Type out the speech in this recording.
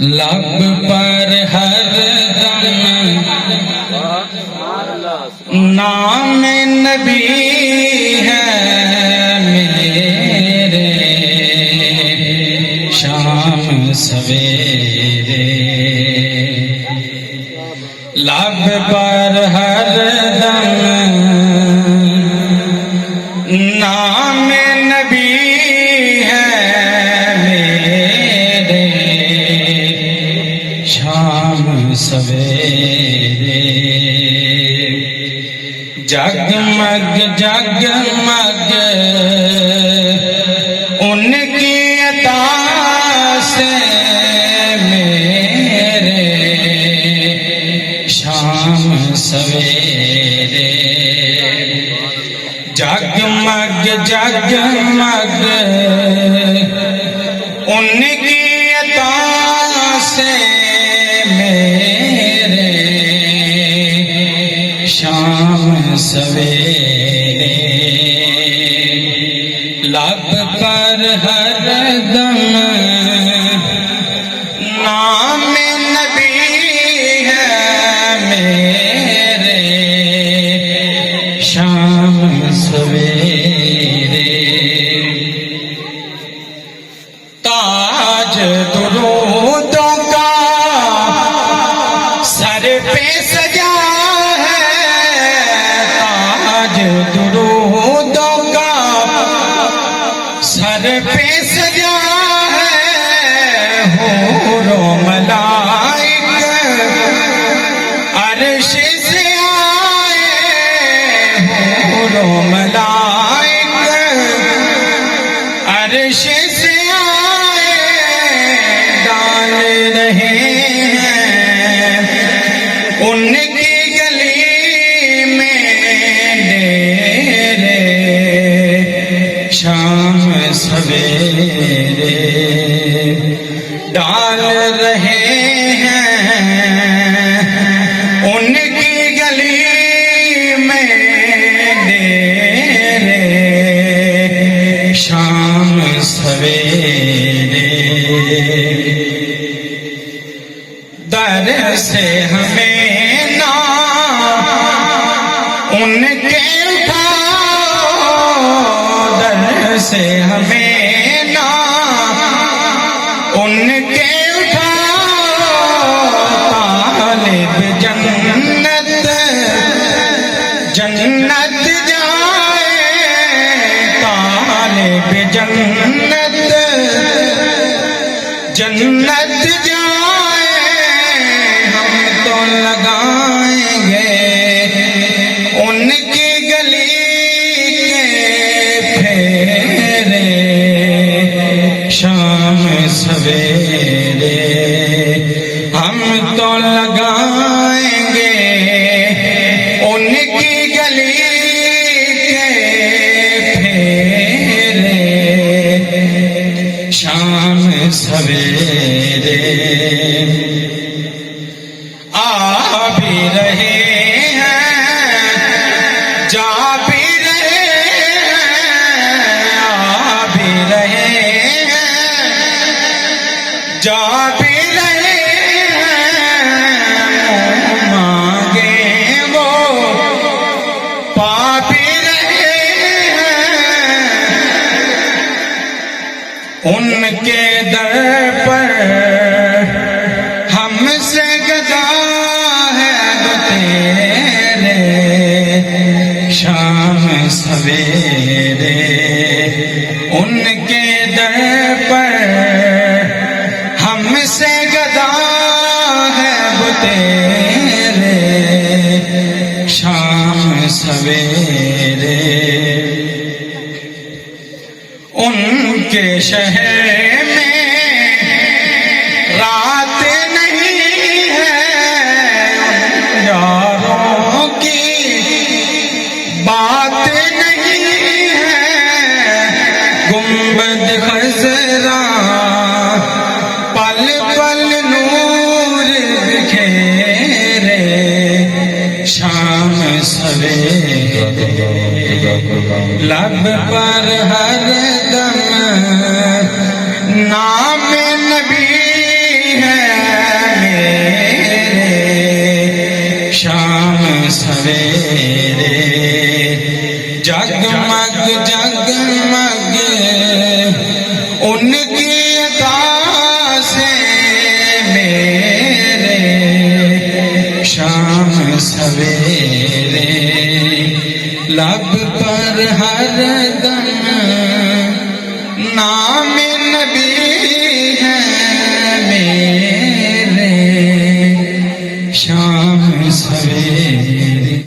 लब पर हर दम नाम नबी है मेरे, शाम सवेरे लब पर हर दम नाम नबी सवेरे। जगमग जगमग उनकी अता से मेरे, शाम सवेरे जगमग जगमग उनकी अता से शाम सवेरे लब पर हर दम नाम नबी है मेरे, शाम सवेरे ताज दुरूदों का सर पे सजा दुरूदों का सर पे सजा है, हूरो मलाइक अर्श से आए, हूरो मलाइक अर्श से आए, डाल रहे हैं उनकी शाम सवेरे डाल रहे हैं उनकी गली में डेरे, शाम सवेरे दर से हमें ना उनके से हमें ना उनके उठा, तालिब जन्नत जन्नत जाए, तालिब जन्नत जन्नत जाए, हम तो लगाएंगे उनकी गली शाम सवेरे, हम तो लगाएंगे उनकी गली के फेरे, शाम सवेरे आ भी रहे हैं जा भी रहे हैं, आ भी रहे जा भी रहे हैं, मांगे वो पा भी रहे हैं, उनके दर पर हमसे गदा है दो तेरे, शाम सवेरे उनके दर पर हमसे गदा है वो तेरे, शाम सवेरे उनके शहर में रात नहीं है, उन यारों की बात नहीं है, गुंबद खज़रा पल पल नूर बिखेरे, शाम सवेरे लब पर हर दम सवेरे जगमग जगमग उनकी अता से मेरे शाम सवेरे लब पर हर दम